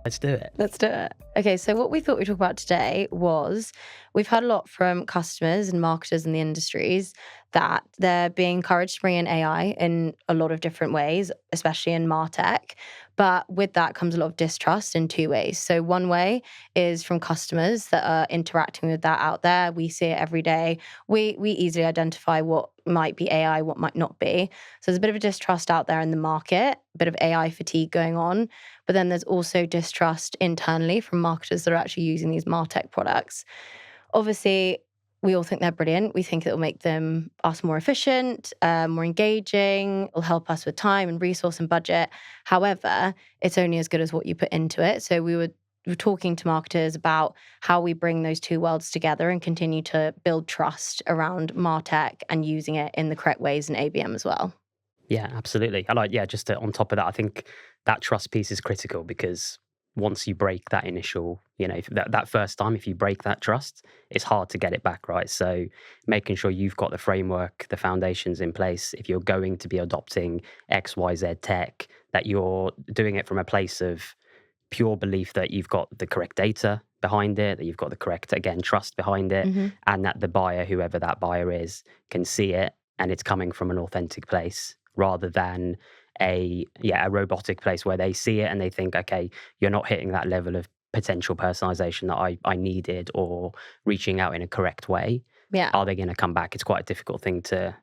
Let's do it. Let's do it. Okay, so what we thought we'd talk about today was we've heard a lot from customers and marketers in the industries that they're being encouraged to bring in AI in a lot of different ways, especially in martech. But with that comes a lot of distrust in two ways. So one way is from customers that are interacting with that out there. We see it every day. We easily identify what might be AI, what might not be. So there's a bit of a distrust out there in the market, a bit of AI fatigue going on. But then there's also distrust internally from marketers that are actually using these martech products. Obviously, we all think they're brilliant. We think it will make us more efficient, more engaging. It'll help us with time and resource and budget. However, it's only as good as what you put into it. So we were talking to marketers about how we bring those two worlds together and continue to build trust around martech and using it in the correct ways in ABM as well. Yeah, absolutely. On top of that, I think that trust piece is critical because once you break that initial, if that first time, if you break that trust, it's hard to get it back, right? So making sure you've got the framework, the foundations in place, if you're going to be adopting X, Y, Z tech, that you're doing it from a place of pure belief that you've got the correct data behind it, that you've got the correct, again, trust behind it, and that the buyer, whoever that buyer is, can see it and it's coming from an authentic place rather than a robotic place where they see it and they think, okay, you're not hitting that level of potential personalization that I needed or reaching out in a correct way. Yeah. Are they going to come back? It's quite a difficult thing to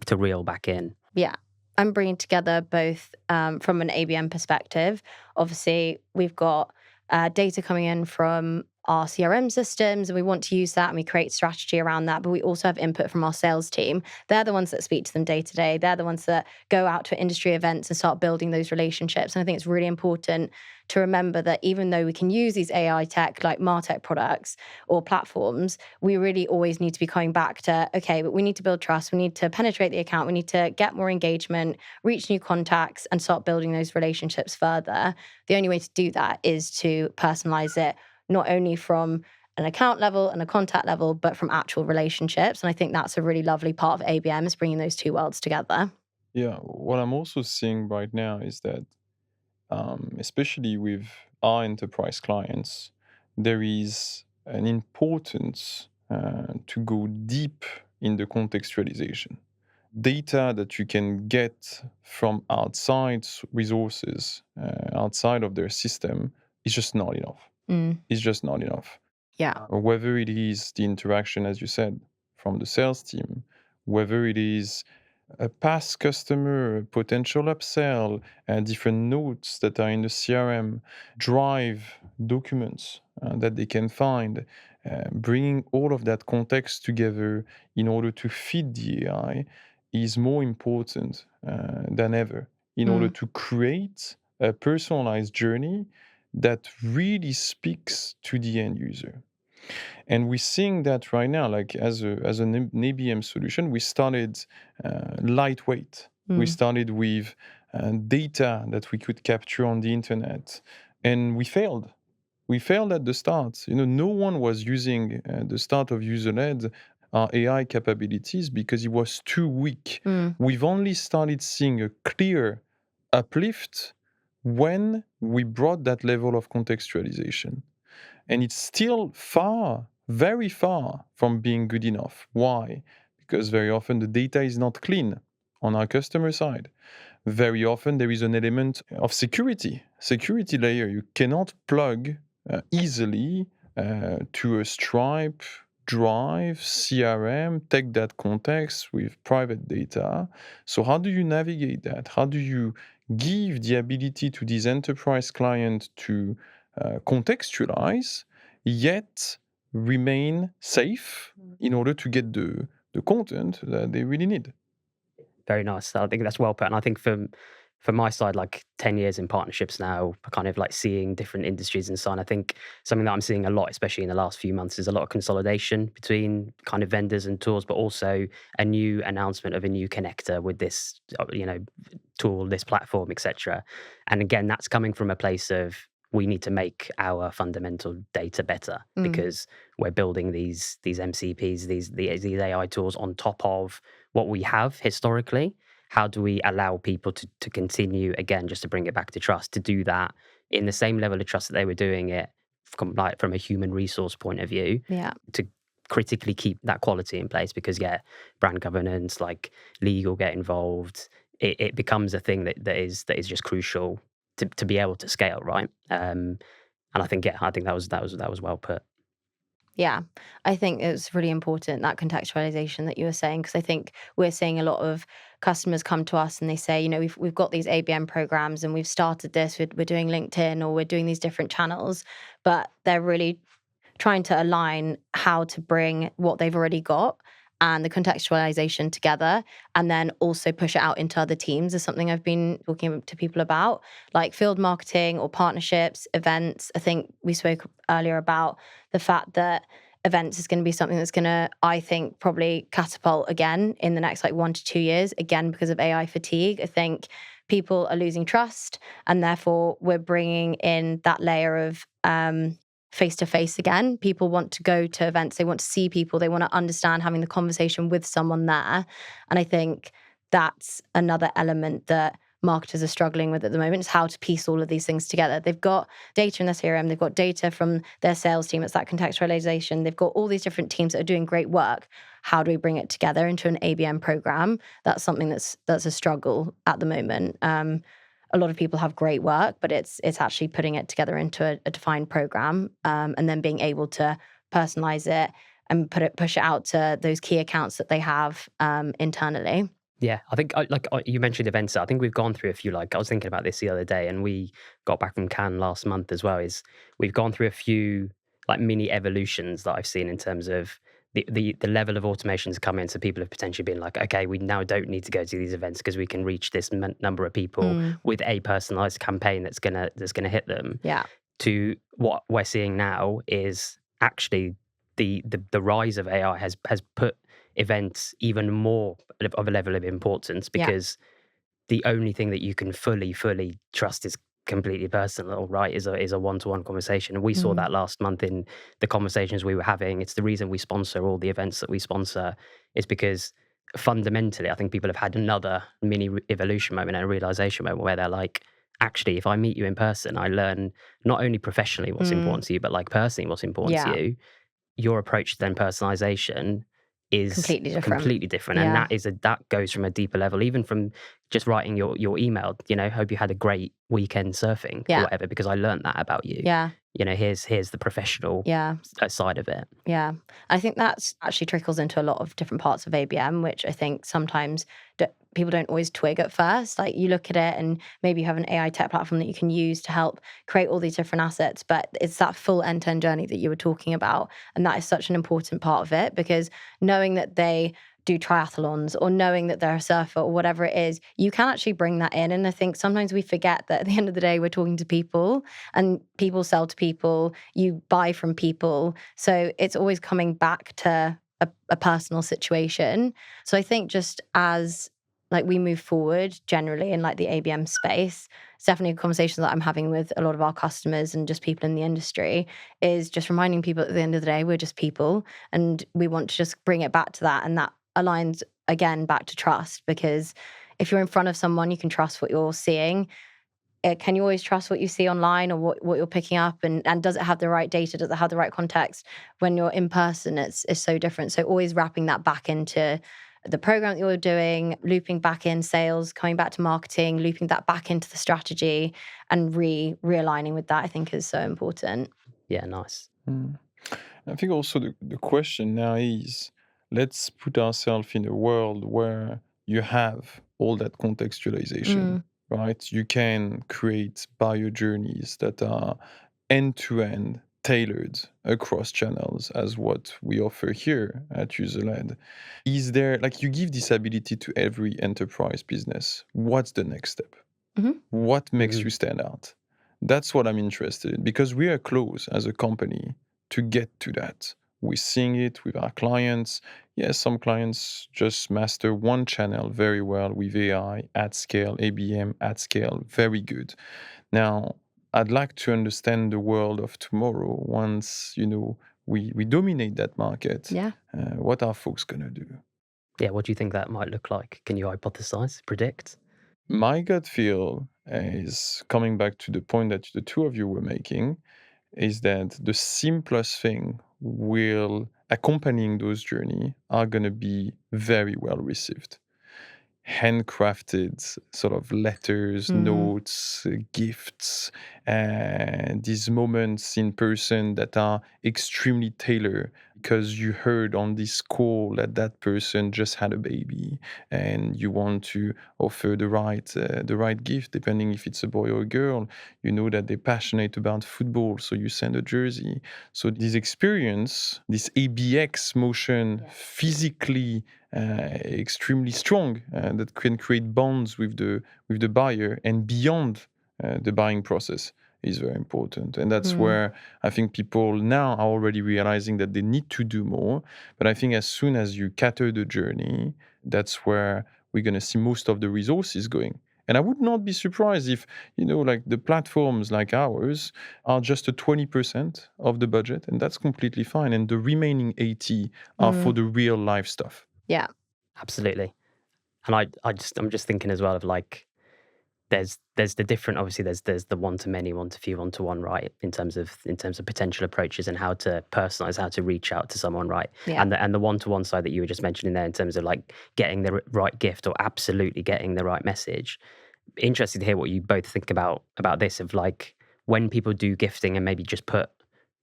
reel back in. Yeah. I'm bringing together both from an ABM perspective. Obviously, we've got data coming in from our CRM systems and we want to use that and we create strategy around that. But we also have input from our sales team. They're the ones that speak to them day to day. They're the ones that go out to industry events and start building those relationships. And I think it's really important to remember that even though we can use these AI tech like martech products or platforms, we really always need to be coming back to, okay, but we need to build trust. We need to penetrate the account. We need to get more engagement, reach new contacts and start building those relationships further. The only way to do that is to personalize it, not only from an account level and a contact level, but from actual relationships. And I think that's a really lovely part of ABM is bringing those two worlds together. Yeah, what I'm also seeing right now is that, especially with our enterprise clients, there is an importance to go deep in the contextualization. Data that you can get from outside resources, outside of their system, is just not enough. It's just not enough. Yeah. Or whether it is the interaction, as you said, from the sales team, whether it is a past customer, potential upsell, different notes that are in the CRM, drive documents that they can find, bringing all of that context together in order to feed the AI is more important than ever in order to create a personalized journey that really speaks to the end user. And we're seeing that right now, like as an ABM solution, we started lightweight. We started with data that we could capture on the internet, and we failed. We failed at the start. No one was using the start of Userled our AI capabilities because it was too weak. We've only started seeing a clear uplift when we brought that level of contextualization. And it's still very far from being good enough. Why? Because very often the data is not clean on our customer side. Very often there is an element of security layer. You cannot plug easily to a Stripe, Drive, CRM, take that context with private data. So how do you navigate that? How do you give the ability to these enterprise clients to contextualize, yet remain safe in order to get the content that they really need? Very nice. I think that's well put. And I think from my side, like 10 years in partnerships now, kind of like seeing different industries and so on, I think something that I'm seeing a lot, especially in the last few months, is a lot of consolidation between kind of vendors and tools, but also a new announcement of a new connector with this, tool, this platform, etc. And again, that's coming from a place of we need to make our fundamental data better because we're building these MCPs, these AI tools on top of what we have historically. How do we allow people to continue, again, just to bring it back to trust, to do that in the same level of trust that they were doing it from a human resource point of view, Yeah. to critically keep that quality in place. Because brand governance, like legal, get involved. It becomes a thing that is just crucial to be able to scale, right? And I think that was well put. Yeah, I think it's really important, that contextualization that you were saying, because I think we're seeing a lot of customers come to us and they say, we've got these ABM programs and we've started this, we're doing LinkedIn or we're doing these different channels, but they're really trying to align how to bring what they've already got and the contextualization together, and then also push it out into other teams is something I've been talking to people about, like field marketing or partnerships, events. I think we spoke earlier about the fact that events is going to be something that's going to, I think, probably catapult again in the next like 1 to 2 years, again, because of AI fatigue. I think people are losing trust, and therefore we're bringing in that layer of face to face again. People want to go to events, they want to see people, they want to understand having the conversation with someone there. And I think that's another element that marketers are struggling with at the moment, is how to piece all of these things together. They've got data in their CRM, they've got data from their sales team, it's that contextualization. They've got all these different teams that are doing great work. How do we bring it together into an ABM program? That's something that's a struggle at the moment. A lot of people have great work, but it's actually putting it together into a defined program, and then being able to personalize it and push it out to those key accounts that they have internally. Yeah, I think you mentioned events. I think we've gone through a few. Like, I was thinking about this the other day, and we got back from Cannes last month as well. Is we've gone through a few like mini evolutions that I've seen in terms of the level of automations come in. So people have potentially been like, okay, we now don't need to go to these events because we can reach this number of people with a personalized campaign that's gonna hit them. Yeah. To what we're seeing now is actually the rise of AI has put events even more of a level of importance, because the only thing that you can fully trust is completely personal, right? Is a one-to-one conversation. And we saw that last month in the conversations we were having. It's the reason we sponsor all the events that we sponsor, is because fundamentally I think people have had another mini evolution moment and a realization moment where they're like, actually, if I meet you in person, I learn not only professionally what's important to you, but like personally what's important to you. Your approach to then personalization is completely different. And Yeah. that goes from a deeper level, even from just writing your email, hope you had a great weekend surfing or whatever, because I learned that about you. Yeah. Here's the professional side of it. Yeah. I think that's actually trickles into a lot of different parts of ABM, which I think sometimes people don't always twig at first. Like, you look at it and maybe you have an AI tech platform that you can use to help create all these different assets, but it's that full end-to-end journey that you were talking about. And that is such an important part of it, because knowing that they do triathlons or knowing that they're a surfer or whatever it is, you can actually bring that in. And I think sometimes we forget that at the end of the day, we're talking to people, and people sell to people, you buy from people. So it's always coming back to a personal situation. So I think just as like we move forward generally in like the ABM space, it's definitely a conversation that I'm having with a lot of our customers and just people in the industry, is just reminding people at the end of the day, we're just people, and we want to just bring it back to that. And that aligns again back to trust, because if you're in front of someone, you can trust what you're seeing. Can you always trust what you see online or what you're picking up? And does it have the right data? Does it have the right context? When you're in person, it's so different. So always wrapping that back into the program that you're doing, looping back in sales, coming back to marketing, looping that back into the strategy, and realigning with that, I think is so important. Yeah, nice. I think also the question now is, let's put ourselves in a world where you have all that contextualization, right? You can create buyer journeys that are end-to-end tailored across channels, as what we offer here at Userled. Is there, like, you give this ability to every enterprise business. What's the next step? What makes you stand out? That's what I'm interested in, because we are close as a company to get to that. We're seeing it with our clients. Yes, some clients just master one channel very well with AI at scale, ABM at scale, very good. Now, I'd like to understand the world of tomorrow once, we dominate that market. Yeah. What are folks going to do? Yeah, what do you think that might look like? Can you hypothesize, predict? My gut feel is coming back to the point that the two of you were making, is that the simplest thing will accompanying those journey are going to be very well received. Handcrafted sort of letters, notes, gifts, and these moments in person that are extremely tailored because you heard on this call that that person just had a baby and you want to offer the right gift depending if it's a boy or a girl. You know that they're passionate about football, so you send a jersey. So this experience, this ABX motion, physically extremely strong, that can create bonds with the buyer and beyond the buying process is very important. And that's where I think people now are already realizing that they need to do more. But I think as soon as you cater the journey, that's where we're going to see most of the resources going. And I would not be surprised if, like the platforms like ours are just a 20% of the budget, and that's completely fine. And the remaining 80 are for the real life stuff. Yeah. Absolutely. And I'm just thinking as well of like, there's the different, obviously there's the one to many, one to few, one to one, right? In terms of potential approaches and how to personalize, how to reach out to someone, right? Yeah. And the one to one side that you were just mentioning there in terms of like getting the right gift or absolutely getting the right message. Interested to hear what you both think about this, of like when people do gifting and maybe just put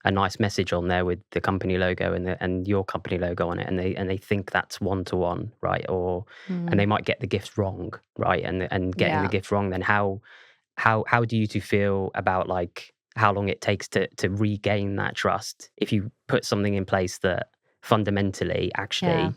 a nice message on there with the company logo and your company logo on it, and they think that's one to one, right? Or and they might get the gift wrong, right? And getting the gift wrong, then how do you two feel about like how long it takes to regain that trust if you put something in place that fundamentally actually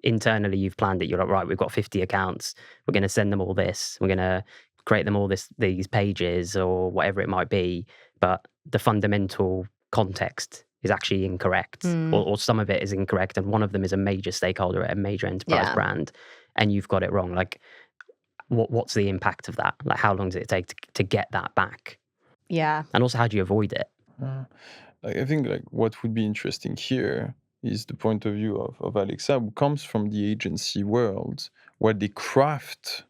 internally you've planned it, you're like, right, we've got 50 accounts, we're going to send them all this, we're going to create them all these pages or whatever it might be, but the fundamental context is actually incorrect, or some of it is incorrect, and one of them is a major stakeholder at a major enterprise brand, and you've got it wrong. Like, what's the impact of that? Like, how long does it take to get that back? Yeah. And also, how do you avoid it? I think like what would be interesting here is the point of view of Alexa, who comes from the agency world, where they craft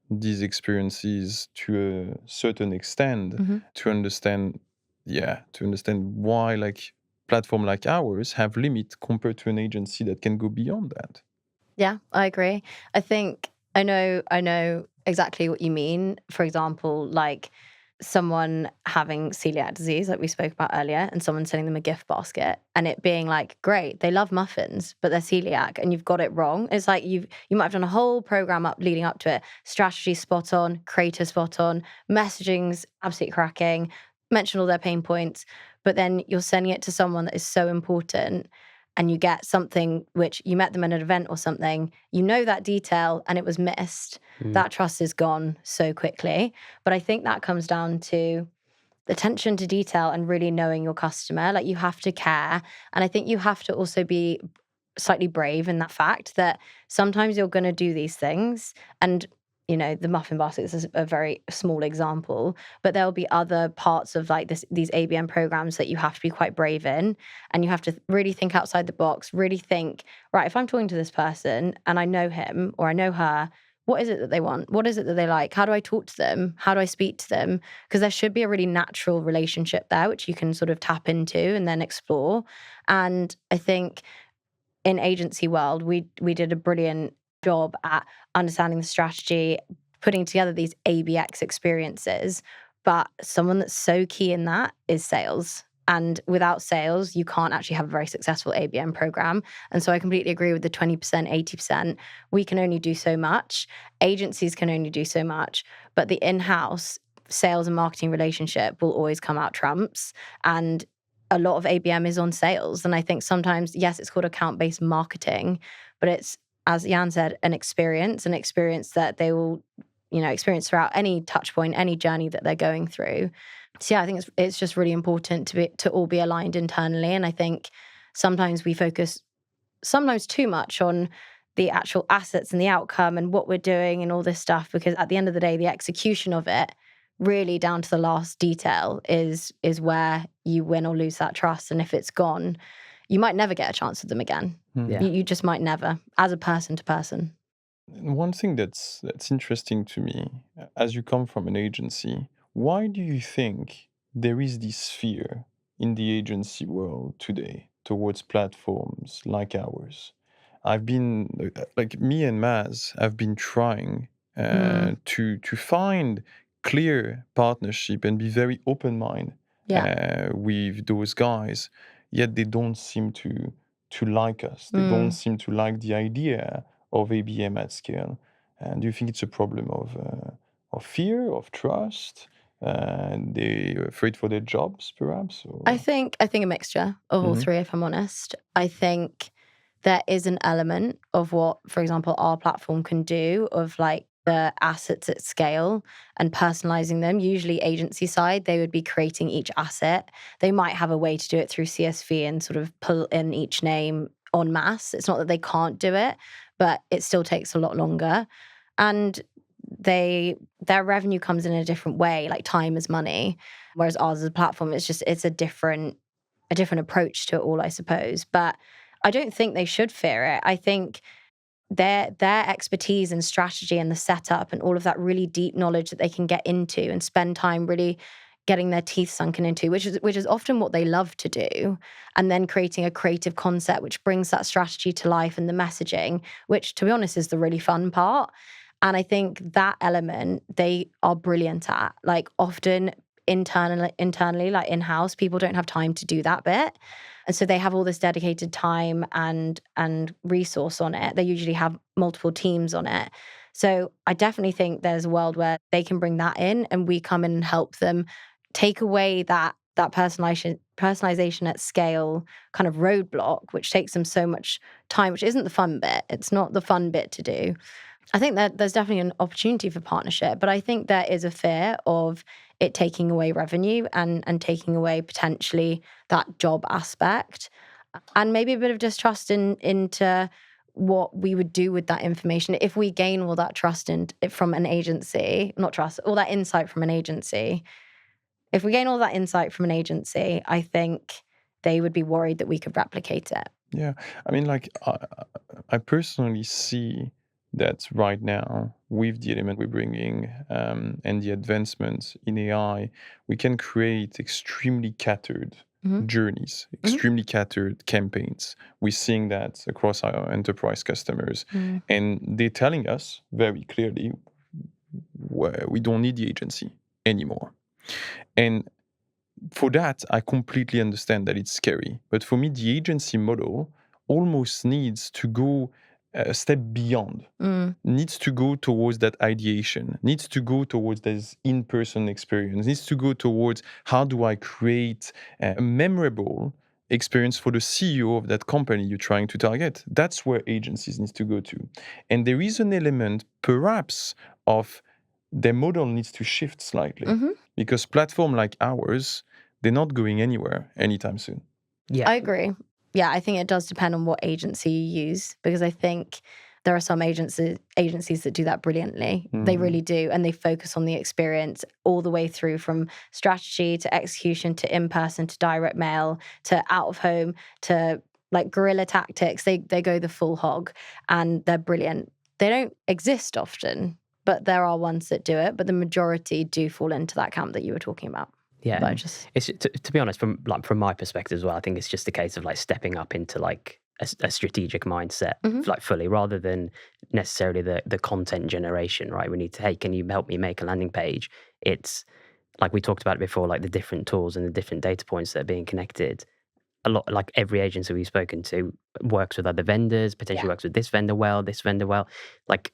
these experiences to a certain extent to understand why like platform like ours have limit compared to an agency that can go beyond that. Yeah, I agree. I think I know exactly what you mean. For example, like someone having celiac disease, like we spoke about earlier, and someone sending them a gift basket and it being like, great, they love muffins, but they're celiac and you've got it wrong. It's like you might have done a whole program leading up to it. Strategy spot on, creator spot on, messaging's absolutely cracking, mention all their pain points, but then you're sending it to someone that is so important and you get something which you met them at an event or something, you know that detail and it was missed, that trust is gone so quickly. But I think that comes down to attention to detail and really knowing your customer. Like, you have to care. And I think you have to also be slightly brave in that fact that sometimes you're going to do these things, and the muffin basket is a very small example, but there'll be other parts of like these ABM programs that you have to be quite brave in, and you have to really think outside the box, really think, right, if I'm talking to this person and I know him or I know her, what is it that they want? What is it that they like? How do I talk to them? How do I speak to them? Because there should be a really natural relationship there, which you can sort of tap into and then explore. And I think in agency world, we did a brilliant job at understanding the strategy, putting together these ABX experiences. But someone that's so key in that is sales. And without sales, you can't actually have a very successful ABM program. And so I completely agree with the 20%, 80%. We can only do so much. Agencies can only do so much. But the in-house sales and marketing relationship will always come out trumps. And a lot of ABM is on sales. And I think sometimes, yes, it's called account-based marketing, but it's, as Yann said, an experience that they will, experience throughout any touch point, any journey that they're going through. So yeah, I think it's just really important to all be aligned internally. And I think sometimes we focus too much on the actual assets and the outcome and what we're doing and all this stuff, because at the end of the day, the execution of it, really down to the last detail, is where you win or lose that trust. And if it's gone, you might never get a chance with them again. Yeah. You just might never, as a person to person. One thing that's interesting to me, as you come from an agency, why do you think there is this fear in the agency world today towards platforms like ours? I've been like me and Maz have been trying to find clear partnership and be very open minded Yeah. with those guys, yet they don't seem to like us. They don't Mm. seem to like the idea of ABM at scale. And do you think it's a problem of fear, of trust? And they're afraid for their jobs, perhaps? I Or... think a mixture of all Mhm. three, if I'm honest. I think there is an element of what, for example, our platform can do of like the assets at scale and personalizing them. Usually agency side, they would be creating each asset. They might have a way to do it through CSV and sort of pull in each name en masse. It's not that they can't do it, but it still takes a lot longer. And their revenue comes in a different way, like time is money. Whereas ours as a platform, it's a different approach to it all, I suppose. But I don't think they should fear it. I think their expertise and strategy and the setup and all of that really deep knowledge that they can get into and spend time really getting their teeth sunken into, which is often what they love to do, and then creating a creative concept which brings that strategy to life and the messaging, which to be honest is the really fun part. And I think that element they are brilliant at. Like often internally, like in-house, people don't have time to do that bit. And so they have all this dedicated time and resource on it. They usually have multiple teams on it. So I definitely think there's a world where they can bring that in and we come in and help them take away that personalization at scale kind of roadblock, which takes them so much time, which isn't the fun bit. It's not the fun bit to do. I think that there's definitely an opportunity for partnership, but I think there is a fear of it taking away revenue and taking away potentially that job aspect, and maybe a bit of distrust into what we would do with that information if we gain all that trust from an agency, not trust, all that insight from an agency. If we gain all that insight from an agency, I think they would be worried that we could replicate it. Yeah, I mean, like I personally see that right now with the element we're bringing and the advancements in AI, we can create extremely catered journeys, extremely catered campaigns. We're seeing that across our enterprise customers, and they're telling us very clearly we don't need the agency anymore. And for that, I completely understand that it's scary. But for me, the agency model almost needs to go a step beyond, needs to go towards that ideation, needs to go towards this in-person experience, needs to go towards how do I create a memorable experience for the CEO of that company you're trying to target. That's where agencies need to go to. And there is an element, perhaps, of their model needs to shift slightly. Because platform like ours, they're not going anywhere anytime soon. Yeah. I agree. Yeah, I think it does depend on what agency you use, because I think there are some agencies that do that brilliantly. They really do. And they focus on the experience all the way through, from strategy to execution to in-person to direct mail to out of home to like guerrilla tactics. They go the full hog and they're brilliant. They don't exist often, but there are ones that do it. But the majority do fall into that camp that you were talking about. Yeah, But it's to be honest, from my perspective as well, I think it's just a case of like stepping up into like a strategic mindset, like fully, rather than necessarily the content generation. Right? We need to, hey, can you help me make a landing page? It's like we talked about it before, like the different tools and the different data points that are being connected. A lot, like every agency we've spoken to works with other vendors, potentially works with this vendor well, like.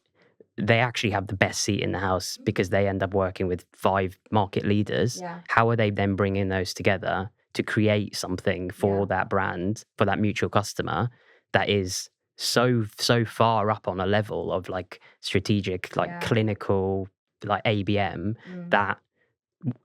They actually have the best seat in the house because they end up working with 5 market leaders. Yeah. How are they then bringing those together to create something for that brand, for that mutual customer that is so far up on a level of like strategic, like clinical, like ABM that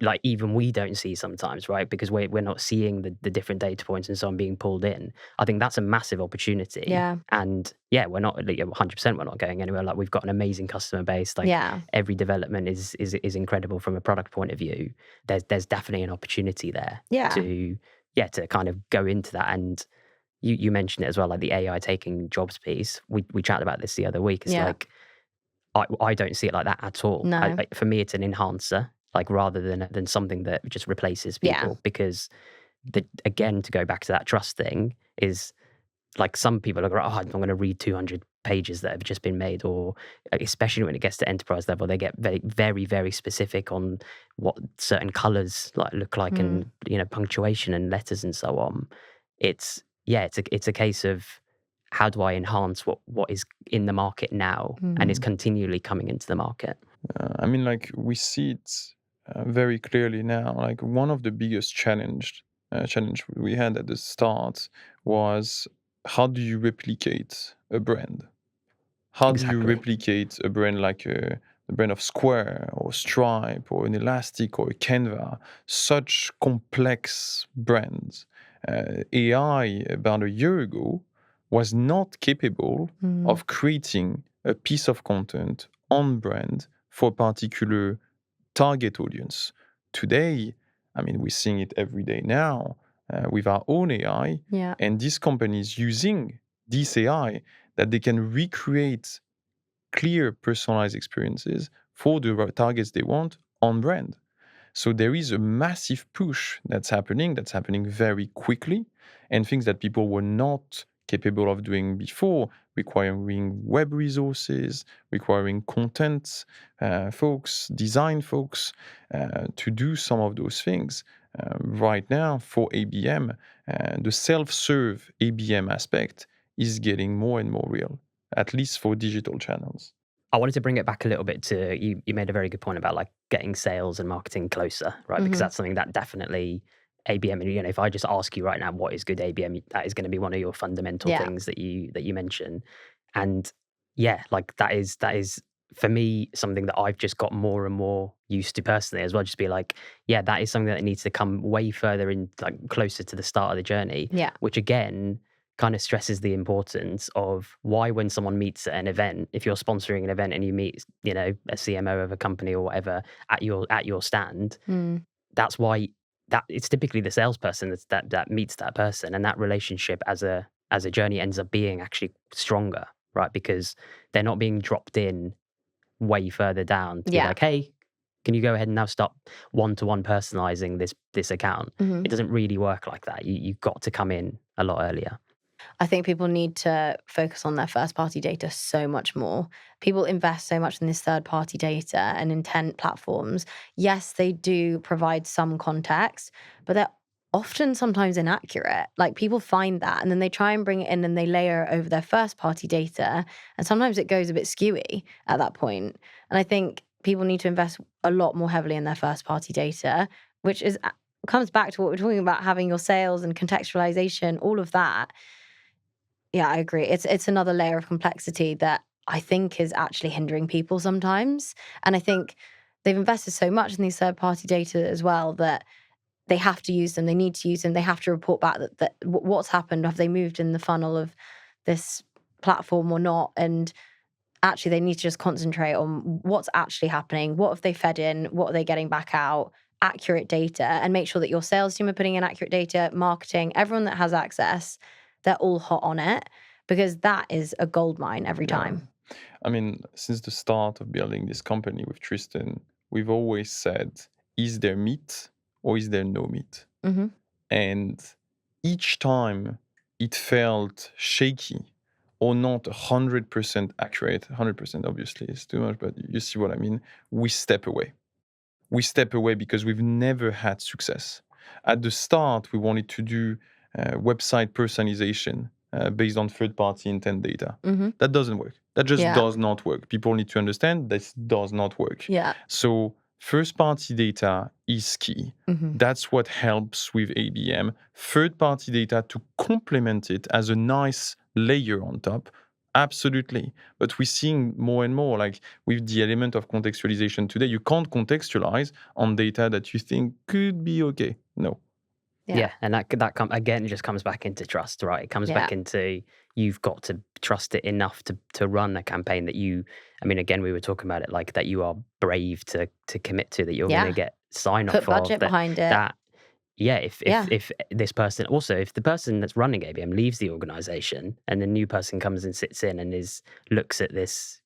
like even we don't see sometimes, right? Because we're not seeing the different data points and so on being pulled in. I think that's a massive opportunity. Yeah. And yeah, we're not 100%. We're not going anywhere. Like we've got an amazing customer base. Like every development is incredible from a product point of view. There's definitely an opportunity there. To kind of go into that. And you mentioned it as well, like the AI taking jobs piece. We chatted about this the other week. It's like I don't see it like that at all. No. For me, it's an enhancer, like rather than something that just replaces Yeah. people. Because again, to go back to that trust thing, is like some people are like, oh, I'm going to read 200 pages that have just been made, or especially when it gets to enterprise level, they get very, very, very specific on what certain colors look like, and punctuation and letters and so on. It's a case of how do I enhance what is in the market now and is continually coming into the market. I mean, like we see it very clearly now. Like one of the biggest challenge we had at the start was, how do you replicate a brand? How do you Exactly. replicate a brand like the brand of Square or Stripe or an Elastic or a Canva? Such complex brands. AI about a year ago was not capable of creating a piece of content on brand for a particular target audience. Today, I mean, we're seeing it every day now with our own AI, Yeah. and these companies using this AI that they can recreate clear personalized experiences for the targets they want on brand. So there is a massive push that's happening very quickly, and things that people were not capable of doing before, requiring web resources, requiring content folks, design folks to do some of those things. Right now, for ABM, the self-serve ABM aspect is getting more and more real, at least for digital channels. I wanted to bring it back a little bit to you. You made a very good point about like getting sales and marketing closer, right? Because that's something that definitely ABM. And if I just ask you right now, what is good ABM? That is going to be one of your fundamental things that you mention. And yeah, like that is for me something that I've just got more and more used to personally as well. Just be like, yeah, that is something that needs to come way further in, like closer to the start of the journey. Yeah. Which again kind of stresses the importance of why, when someone meets at an event, if you're sponsoring an event and you meet, a CMO of a company or whatever at your stand, that's why that it's typically the salesperson that meets that person, and that relationship as a journey ends up being actually stronger, right? Because they're not being dropped in way further down to be like, hey, can you go ahead and now start one-to-one personalizing this account? It doesn't really work like that. You've got to come in a lot earlier. I think people need to focus on their first party data so much more. People invest so much in this third party data and intent platforms. Yes, they do provide some context, but they're often sometimes inaccurate. Like people find that and then they try and bring it in and they layer it over their first party data. And sometimes it goes a bit skewy at that point. And I think people need to invest a lot more heavily in their first party data, which comes back to what we're talking about, having your sales and contextualization, all of that. Yeah, I agree. It's another layer of complexity that I think is actually hindering people sometimes. And I think they've invested so much in these third-party data as well that they have to use them. They need to use them. They have to report back that what's happened. Have they moved in the funnel of this platform or not? And actually, they need to just concentrate on what's actually happening. What have they fed in? What are they getting back out? Accurate data, and make sure that your sales team are putting in accurate data, marketing, everyone that has access, they're all hot on it, because that is a gold mine every time. I mean, since the start of building this company with Tristan, we've always said, is there meat or is there no meat? And each time it felt shaky or not 100% accurate, 100% obviously is too much, but you see what I mean, we step away. We step away because we've never had success. At the start, we wanted to do website personalization based on third-party intent data. That doesn't work. That just does not work. People need to understand this does not work. Yeah. So first-party data is key. That's what helps with ABM. Third-party data to complement it as a nice layer on top. Absolutely. But we're seeing more and more, like with the element of contextualization today, you can't contextualize on data that you think could be okay. No. Yeah, and that again, it just comes back into trust, right? It comes back into you've got to trust it enough to run a campaign that again, we were talking about it, like that you are brave to commit to, that you're going to get sign off Put budget behind it. If this person, also if the person that's running ABM leaves the organization and the new person comes and sits in and looks at this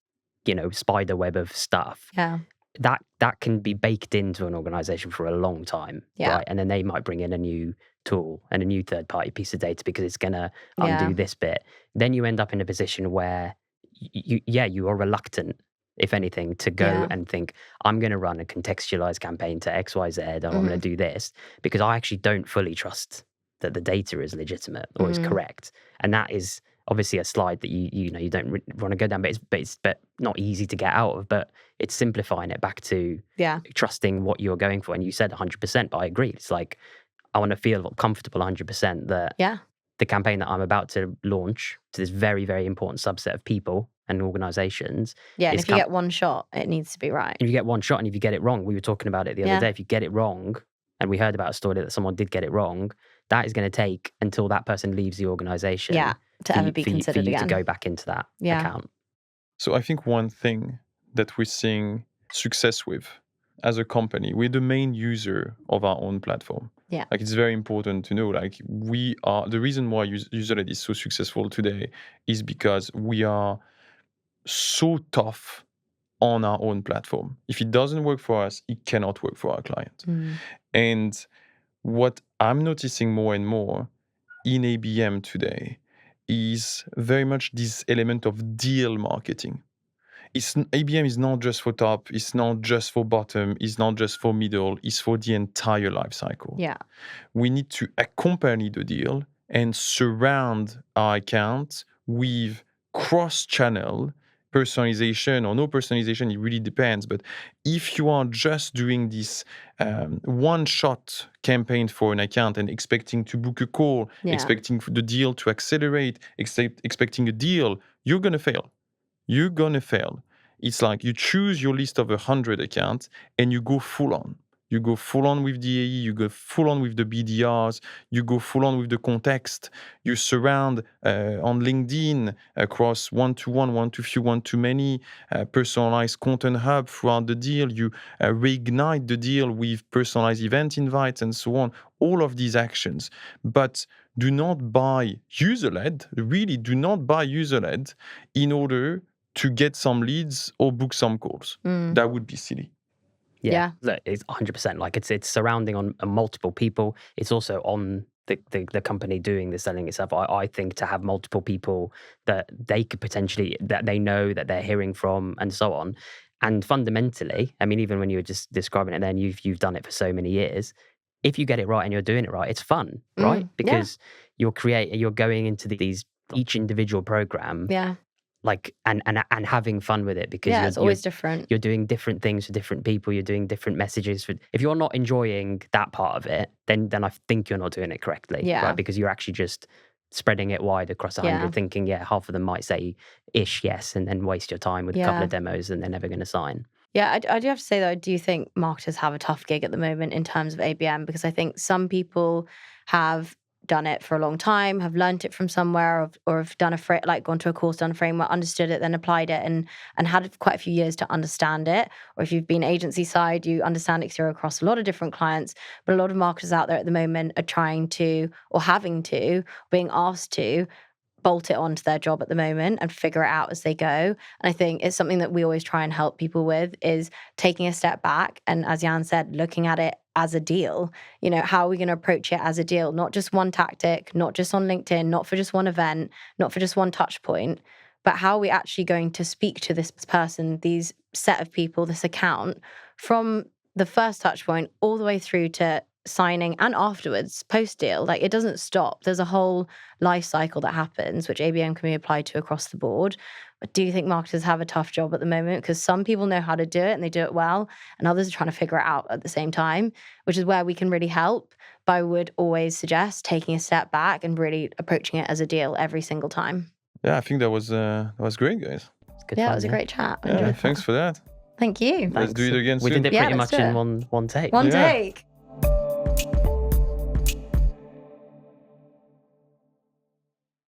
spider web of stuff. Yeah. That can be baked into an organization for a long time, Yeah. right? And then they might bring in a new tool and a new third-party piece of data because it's going to undo Yeah. this bit. Then you end up in a position where you are reluctant, if anything, to go Yeah. and think, I'm going to run a contextualized campaign to XYZ, or I'm going to do this, because I actually don't fully trust that the data is legitimate or is correct. And that is obviously a slide that you don't want to go down, but it's not easy to get out of. But it's simplifying it back to trusting what you're going for. And you said 100%, but I agree. It's like, I want to feel comfortable 100% that the campaign that I'm about to launch to this very, very important subset of people and organizations. Yeah, and if you get one shot, it needs to be right. If you get one shot, and if you get it wrong, we were talking about it the other day, if you get it wrong, and we heard about a story that someone did get it wrong, that is going to take until that person leaves the organization to ever be considered again. To go back into that account. So I think one thing that we're seeing success with as a company, we're the main user of our own platform. Yeah. Like, it's very important to know, like, we are, the reason why Userled is so successful today is because we are so tough on our own platform. If it doesn't work for us, it cannot work for our client. And what I'm noticing more and more in ABM today is very much this element of deal marketing. ABM is not just for top, it's not just for bottom, it's not just for middle, it's for the entire life cycle. Yeah. We need to accompany the deal and surround our account with cross-channel personalization or no personalization, it really depends. But if you are just doing this one-shot campaign for an account and expecting to book a call, expecting the deal to accelerate, expecting a deal, you're going to fail. You're going to fail. It's like you choose your list of 100 accounts and you go full on. You go full on with the AE, you go full on with the BDRs, you go full on with the context. You surround on LinkedIn across one-to-one, one-to-few, one-to-many, personalized content hub throughout the deal. You reignite the deal with personalized event invites and so on. All of these actions. But do not buy Userled, really do not buy Userled in order to get some leads or book some calls. That would be silly. Yeah, it's 100%. Like, it's surrounding on multiple people. It's also on the company doing the selling itself. I think to have multiple people that they could potentially, that they know, that they're hearing from, and so on. And fundamentally, I mean, even when you were just describing it, then you've done it for so many years. If you get it right and you're doing it right, it's fun, right? Because you're going into these each individual program. Like and having fun with it, because it's always different. You're doing different things for different people. You're doing different messages. If you're not enjoying that part of it, then I think you're not doing it correctly. Right? Because you're actually just spreading it wide across 100, thinking half of them might say ish yes, and then waste your time with a couple of demos, and they're never going to sign. Yeah, I do have to say though, I do think marketers have a tough gig at the moment in terms of ABM, because I think some have done it for a long time, have learnt it from somewhere, or have done gone to a course, done a framework, understood it, then applied it, and had quite a few years to understand it. Or if you've been agency side, you understand it across a lot of different clients. But a lot of marketers out there at the moment are trying to, or having to, being asked to bolt it onto their job at the moment and figure it out as they go. And I think it's something that we always try and help people with, is taking a step back and, as Yann said, looking at it as a deal. How are we going to approach it as a deal? Not just one tactic, not just on LinkedIn, not for just one event, not for just one touch point, but how are we actually going to speak to this person, these set of people, this account, from the first touch point all the way through to signing and afterwards, post-deal. Like, it doesn't stop. There's a whole life cycle that happens, which ABM can be applied to across the board. But do you think marketers have a tough job at the moment? Because some people know how to do it and they do it well, and others are trying to figure it out at the same time, which is where we can really help. But I would always suggest taking a step back and really approaching it as a deal every single time. Yeah, I think that was great, guys. It's good fun, fun, it was a great chat. Thanks for that. Thank you. Let's do it again soon. We did it pretty much in one take. One take.